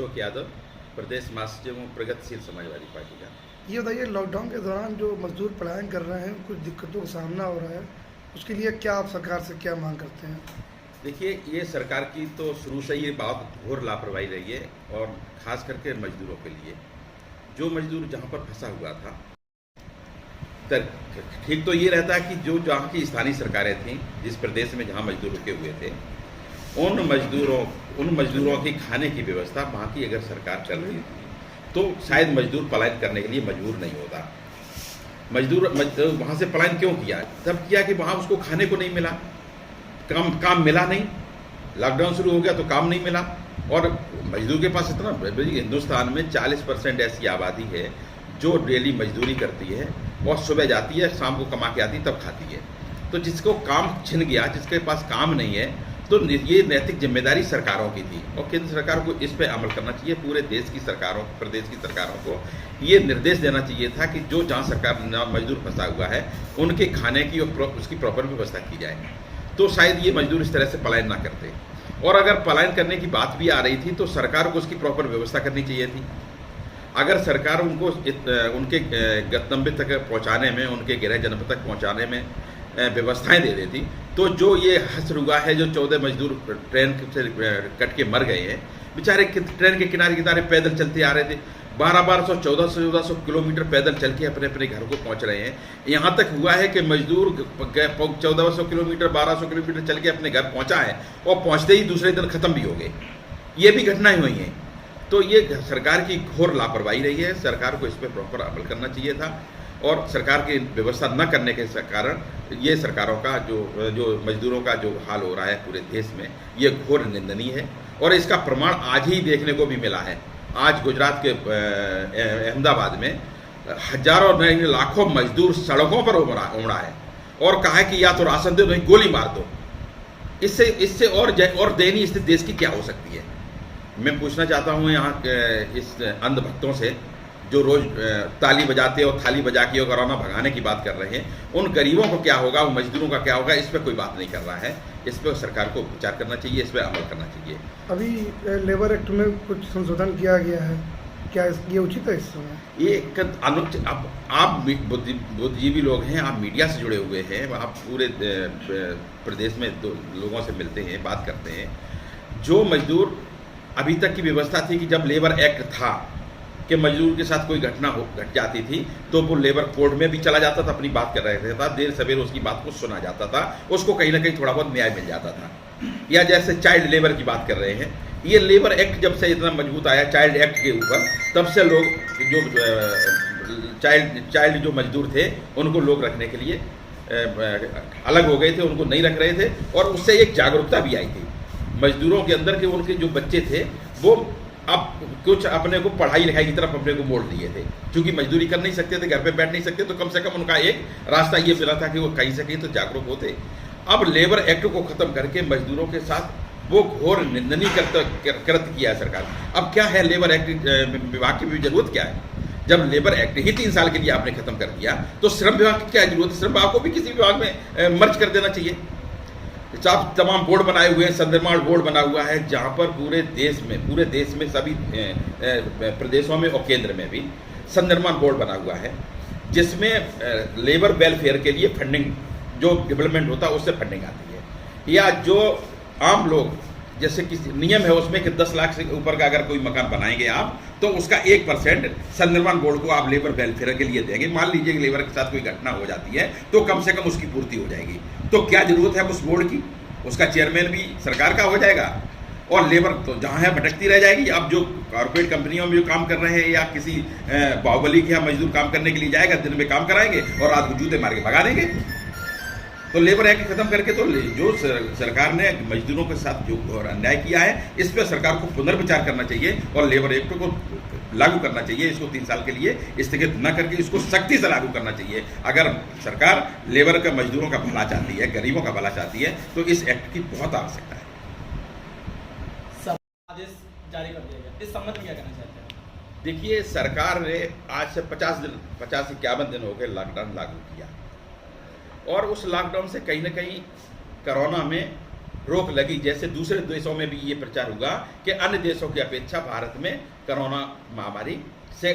अशोक यादव, प्रदेश महासचिव एवं प्रगतिशील समाजवादी पार्टी का। ये बताइए, लॉकडाउन के दौरान जो मजदूर पलायन कर रहे हैं, कुछ दिक्कतों का सामना हो रहा है, उसके लिए क्या आप सरकार से क्या मांग करते हैं? देखिए, ये सरकार की तो शुरू से ही बहुत घोर लापरवाही रही है, और खास करके मजदूरों के लिए। जो मजदूर जहाँ पर फंसा हुआ था, ठीक तो ये रहता है कि जो जहाँ की स्थानीय सरकारें थीं, जिस प्रदेश में जहाँ मजदूर रुके हुए थे, उन मजदूरों की खाने की व्यवस्था वहाँ की अगर सरकार करती थी तो शायद मजदूर पलायन करने के लिए मजबूर नहीं होता। मजदूर वहाँ से पलायन क्यों किया? तब किया कि वहाँ उसको खाने को नहीं मिला, काम मिला नहीं। लॉकडाउन शुरू हो गया तो काम नहीं मिला, और मजदूर के पास इतना, हिंदुस्तान में 40% ऐसी आबादी है जो डेली मजदूरी करती है और सुबह जाती है, शाम को कमा के आती है, तब खाती है। तो जिसको काम छिन गया, जिसके पास काम नहीं है, तो ये नैतिक जिम्मेदारी सरकारों की थी, और केंद्र सरकार को इस पे अमल करना चाहिए। पूरे देश की सरकारों, प्रदेश की सरकारों को ये निर्देश देना चाहिए था कि जो जहाँ सरकार मजदूर फंसा हुआ है, उनके खाने की और उसकी प्रॉपर व्यवस्था की जाए, तो शायद ये मजदूर इस तरह से पलायन ना करते। और अगर पलायन करने की बात भी आ रही थी तो सरकार को उसकी प्रॉपर व्यवस्था करनी चाहिए थी। अगर सरकार उनको उनके गंतव्य तक पहुँचाने में, उनके गृह जनपद तक पहुँचाने में व्यवस्थाएं दे देती, तो जो ये हश्र हुआ है, जो 14 मजदूर ट्रेन से कट के मर गए हैं, बेचारे ट्रेन के किनारे पैदल चलते आ रहे थे, 1200 1400 किलोमीटर पैदल चल के अपने अपने घर को पहुंच रहे हैं। यहाँ तक हुआ है कि मजदूर 1400 किलोमीटर 1200 किलोमीटर चल के अपने घर पहुंचा है, और पहुंचते ही दूसरे दिन खत्म भी हो गए। ये भी घटनाएं हुई हैं। तो ये सरकार की घोर लापरवाही रही है। सरकार को इस पर प्रॉपर अमल करना चाहिए था, और सरकार की व्यवस्था न करने के कारण ये सरकारों का जो मजदूरों का जो हाल हो रहा है पूरे देश में, ये घोर निंदनीय है। और इसका प्रमाण आज ही देखने को भी मिला है। आज गुजरात के अहमदाबाद में हजारों नहीं लाखों मजदूर सड़कों पर उमड़ा है, और कहा है कि या तो राशन दो, नहीं गोली मार दो। इससे और दयनीय स्थिति देश की क्या हो सकती है? मैं पूछना चाहता हूँ यहाँ इस अंधभक्तों से, जो रोज ताली बजाते और थाली बजा के कोरोना भगाने की बात कर रहे हैं, उन गरीबों को क्या होगा, उन मजदूरों का क्या होगा, इस पर कोई बात नहीं कर रहा है। इस पर सरकार को विचार करना चाहिए, इस पर अमल करना चाहिए। अभी लेबर एक्ट में कुछ संशोधन किया गया है, क्या ये उचित है इस समय? ये अब आप बुद्धिजीवी लोग हैं, आप मीडिया से जुड़े हुए हैं, आप पूरे प्रदेश में लोगों से मिलते हैं, बात करते हैं। जो मजदूर अभी तक की व्यवस्था थी कि जब लेबर एक्ट था कि मजदूर के साथ कोई घटना घट जाती थी तो वो लेबर कोर्ट में भी चला जाता था, अपनी बात कर रहे था, देर सवेर उसकी बात को सुना जाता था, उसको कहीं ना कहीं थोड़ा बहुत न्याय मिल जाता था। या जैसे चाइल्ड लेबर की बात कर रहे हैं, ये लेबर एक्ट जब से इतना मजबूत आया चाइल्ड एक्ट के ऊपर, तब से लोग जो चाइल्ड जो मजदूर थे उनको लोग रखने के लिए अलग हो गए थे, उनको नहीं रख रहे थे, और उससे एक जागरूकता भी आई थी मजदूरों के अंदर कि उनके जो बच्चे थे वो अब कुछ अपने को पढ़ाई लिखाई की तरफ अपने को मोड़ लिए थे। क्योंकि मजदूरी कर नहीं सकते थे, घर पे बैठ नहीं सकते, तो कम से कम उनका एक रास्ता ये मिला था कि वो कहीं से कहीं तो जागरूक होते। अब लेबर एक्ट को खत्म करके मजदूरों के साथ वो घोर निंदनीय कृत्य किया है सरकार। अब क्या है, लेबर एक्ट विभाग की भी जरूरत क्या है? जब लेबर एक्ट ही 3 साल के लिए आपने खत्म कर दिया, तो श्रम विभाग की क्या जरूरत है? श्रम विभाग को भी किसी विभाग में मर्ज कर देना चाहिए। तमाम बोर्ड बनाए हुए हैं, संनिर्माण बोर्ड बना हुआ है, जहाँ पर पूरे देश में सभी प्रदेशों में और केंद्र में भी संनिर्माण बोर्ड बना हुआ है, जिसमें लेबर वेलफेयर के लिए फंडिंग जो डेवलपमेंट होता है उससे फंडिंग आती है। या जो आम लोग, जैसे किसी नियम है उसमें कि 10 लाख से ऊपर का अगर कोई मकान बनाएंगे आप, तो उसका 1% संनिर्माण बोर्ड को आप लेबर वेलफेयर के लिए देंगे। मान लीजिए कि लेबर के साथ कोई घटना हो जाती है तो कम से कम उसकी पूर्ति हो जाएगी। तो क्या जरूरत है उस बोर्ड की? उसका चेयरमैन भी सरकार का हो जाएगा, और लेबर तो जहाँ है भटकती रह जाएगी। अब जो कॉर्पोरेट कंपनियों में जो काम कर रहे हैं, या किसी बाहुबली के यहाँ मजदूर काम करने के लिए जाएगा, दिन में काम कराएंगे और रात को जूते मार के भगा देंगे। तो लेबर एक्ट खत्म करके तो जो सरकार ने मजदूरों के साथ जो अन्याय किया है, इस पर सरकार को पुनर्विचार करना चाहिए और लेबर एक्ट को लागू करना चाहिए। इसको 3 साल के लिए स्थगित न करके इसको सख्ती से लागू करना चाहिए। अगर सरकार लेबर का, मजदूरों का भला चाहती है, गरीबों का भला चाहती है, तो इस एक्ट की बहुत आवश्यकता है। आदेश जारी कर दिया गया, इस संबंध में क्या कहना चाहते हैं? देखिए, सरकार ने आज से 50-51 दिन हो गए लॉकडाउन लागू किया, और उस लॉकडाउन से कहीं ना कहीं कोरोना में रोक लगी, जैसे दूसरे देशों में भी ये प्रचार हुआ कि अन्य देशों की अपेक्षा भारत में कोरोना महामारी से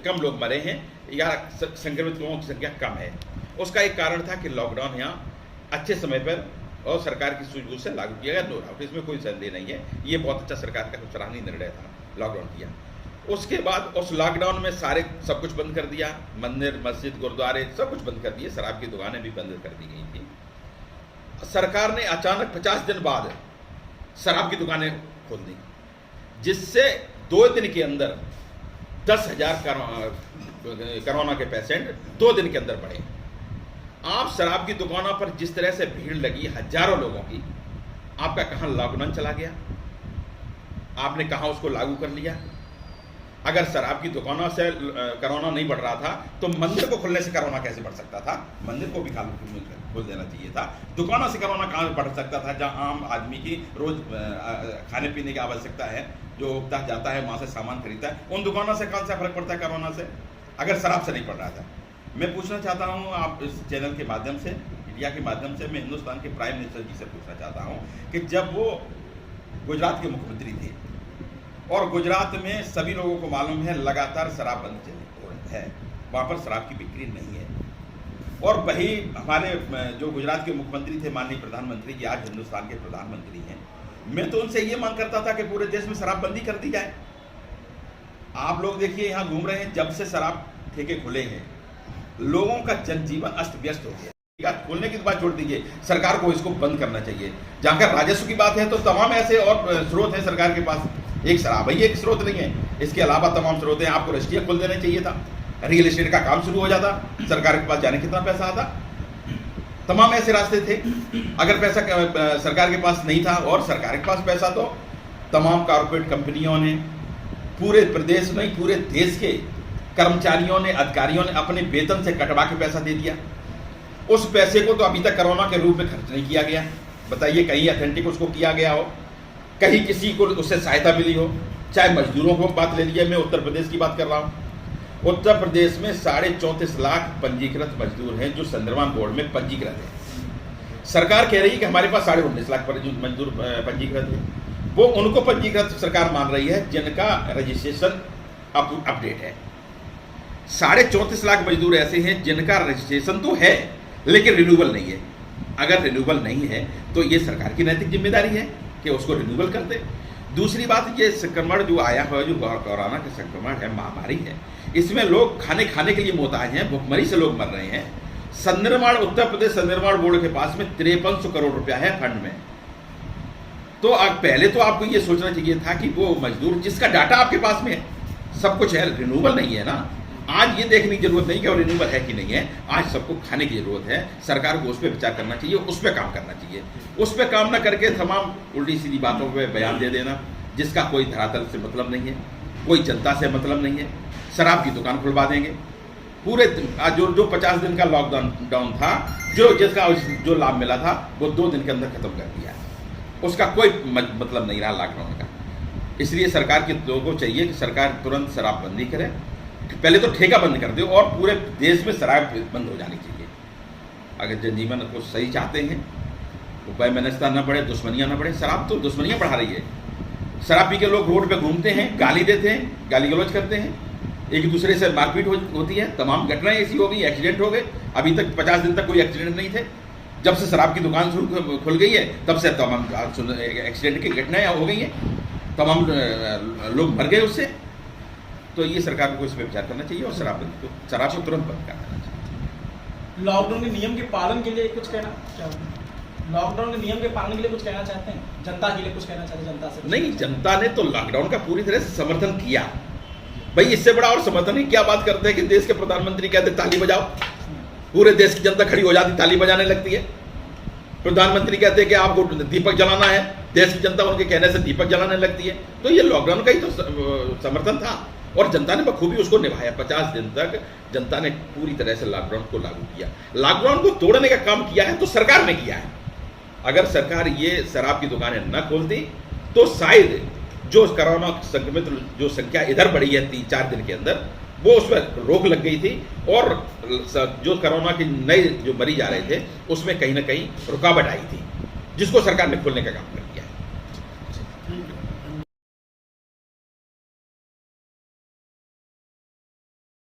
कम लोग मरे हैं या संक्रमित लोगों की संख्या कम है। उसका एक कारण था कि लॉकडाउन यहाँ अच्छे समय पर और सरकार की सूझबूझ से लागू किया गया, नो डाउट, इसमें कोई संदेह नहीं है। ये बहुत अच्छा सरकार का सराहनीय निर्णय था, लॉकडाउन किया। उसके बाद उस लॉकडाउन में सारे सब कुछ बंद कर दिया, मंदिर मस्जिद गुरुद्वारे सब कुछ बंद कर दिए, शराब की दुकानें भी बंद कर दी गई थी। सरकार ने अचानक 50 दिन बाद शराब की दुकानें खोल दी, जिससे 2 दिन के अंदर 10,000 कोरोना के पेशेंट 2 दिन के अंदर बढ़े। आप शराब की दुकानों पर जिस तरह से भीड़ लगी हजारों लोगों की, आपका कहां लॉकडाउन चला गया? आपने कहां उसको लागू कर लिया? अगर शराब की दुकानों से कोरोना नहीं बढ़ रहा था तो मंदिर को खोलने से कोरोना कैसे बढ़ सकता था? मंदिर को भी खोल देना चाहिए था। दुकानों से कोरोना कहां बढ़ सकता था? जहां आम आदमी की रोज खाने पीने की आवश्यकता है, जो उगता जाता है वहां से सामान खरीदता है, उन दुकानों से कौन सा फर्क पड़ता है कोरोना से, अगर शराब से नहीं पड़ रहा था? मैं पूछना चाहता हूं, आप इस चैनल के माध्यम से, मीडिया के माध्यम से मैं हिंदुस्तान के प्राइम मिनिस्टर जी से पूछना चाहता हूं कि जब वो गुजरात के मुख्यमंत्री थे और गुजरात में सभी लोगों को मालूम है लगातार शराब बंद है, वहाँ पर शराब की बिक्री नहीं है, और वही हमारे जो गुजरात के मुख्यमंत्री थे माननीय प्रधानमंत्री जी आज हिंदुस्तान के प्रधानमंत्री हैं, मैं तो उनसे ये मांग करता था कि पूरे देश में शराबबंदी कर दी जाए। आप लोग देखिए यहाँ घूम रहे हैं, जब से शराब ठेके खुले हैं लोगों का जनजीवन अस्त व्यस्त हो गया। खोलने की बात छोड़ दीजिए, सरकार को इसको बंद करना चाहिए। जहां का राजस्व की बात है तो तमाम ऐसे और स्रोत हैं सरकार के पास, एक शराब ही एक स्रोत नहीं है, इसके अलावा तमाम स्रोत हैं। आपको रजिस्ट्री खोल देना चाहिए था, रियल एस्टेट का काम शुरू हो जाता, सरकार के पास जाने कितना पैसा आता, तमाम ऐसे रास्ते थे। अगर पैसा सरकार के पास नहीं था और सरकार के पास पैसा, तो तमाम कॉर्पोरेट कंपनियों ने पूरे प्रदेश में पूरे देश के कर्मचारियों ने अधिकारियों ने अपने वेतन से कटवा के पैसा दे दिया। उस पैसे को तो अभी तक कोरोना के रूप में खर्च नहीं किया गया। बताइए कहीं अथेंटिक उसको किया गया हो, कहीं किसी को उससे सहायता मिली हो? चाहे मजदूरों को बात ले लीजिए, मैं उत्तर प्रदेश की बात कर रहा हूँ। उत्तर प्रदेश में 34.5 लाख पंजीकृत मजदूर हैं जो संदर्भ बोर्ड में पंजीकृत हैं। सरकार कह रही है कि हमारे पास 19.5 लाख मजदूर पंजीकृत हैं। वो उनको पंजीकृत सरकार मान रही है जिनका रजिस्ट्रेशन अपडेट है। 34.5 लाख मजदूर ऐसे हैं जिनका रजिस्ट्रेशन तो है लेकिन रिन्यूअल नहीं है। अगर रिन्यूअल नहीं है तो ये सरकार की नैतिक जिम्मेदारी है कि उसको रिन्यूअल कर दे। दूसरी बात, ये संक्रमण जो आया है, जो कोरोना का संक्रमण है, महामारी है, इसमें लोग खाने के लिए मोहताज हैं, भुखमरी से लोग मर रहे हैं। संनिर्माण उत्तर प्रदेश संनिर्माण बोर्ड के पास में 5300 करोड़ रुपया है फंड में। तो पहले तो आपको ये सोचना चाहिए था कि वो मजदूर जिसका डाटा आपके पास में है, सब कुछ है, रिन्यूअल नहीं है ना। आज ये देखने की जरूरत नहीं कि और रिन्यूअल है कि नहीं है, आज सबको खाने की जरूरत है। सरकार को उस पर विचार करना चाहिए, उस पर काम करना चाहिए। उस पर काम न करके तमाम उल्टी सीधी बातों पे बयान दे देना जिसका कोई धरातल से मतलब नहीं है, कोई जनता से मतलब नहीं है। शराब की दुकान खुलवा देंगे, पूरे जो 50 दिन का लॉकडाउन था, जिसका जो लाभ मिला था वो 2 दिन के अंदर खत्म कर दिया। उसका कोई मतलब नहीं रहा लॉकडाउन का। इसलिए सरकार के लोगों को चाहिए कि सरकार तुरंत शराबबंदी करे, पहले तो ठेका बंद कर दे और पूरे देश में शराब बंद हो जानी चाहिए। अगर जनजीवन को सही चाहते हैं तो वैमनस्यता न बढ़े, दुश्मनियां न बढ़े। शराब तो दुश्मनियां बढ़ा रही है। शराब पी के लोग रोड पे घूमते हैं, गाली देते हैं, गाली गलौज करते हैं, एक दूसरे से मारपीट होती है, तमाम घटनाएं ऐसी हो गई, एक्सीडेंट हो गए। अभी तक 50 दिन तक कोई एक्सीडेंट नहीं थे। जब से शराब की दुकान खुल गई है तब से तमाम एक्सीडेंट की घटनाएं हो गई हैं, तमाम लोग मर गए उससे। तो ये सरकार को इस पर विचार करना चाहिए और शराब को तुरंत बंद कर देना चाहिए। लॉकडाउन के नियम के पालन के लिए कुछ कहना चाहते लॉकडाउन के नियम के पालन के लिए कुछ कहना चाहते हैं? जनता के लिए कुछ कहना चाहते हैं? जनता से नहीं, जनता ने तो लॉकडाउन का पूरी तरह से समर्थन किया। भाई इससे बड़ा और समर्थन ही क्या बात करते हैं कि देश के प्रधानमंत्री कहते ताली बजाओ, पूरे देश की जनता खड़ी हो जाती, ताली बजाने लगती है। प्रधानमंत्री कहते हैं कि आपको दीपक जलाना है, देश की जनता उनके कहने से दीपक जलाने लगती है। तो ये लॉकडाउन का ही तो समर्थन था और जनता ने बखूबी उसको निभाया। 50 दिन तक जनता ने पूरी तरह से लॉकडाउन को लागू किया। लॉकडाउन को तोड़ने का काम किया है तो सरकार ने किया है। अगर सरकार ये शराब की दुकानें न खोलती तो शायद जो कोरोना संक्रमित जो संख्या इधर बढ़ी है 3-4 दिन के अंदर, वो उस पर रोक लग गई थी और जो कोरोना के नए जो मरीज आ रहे थे उसमें कहीं ना कहीं रुकावट आई थी। जिसको सरकार ने खोलने का काम कर दिया है। ठीक है।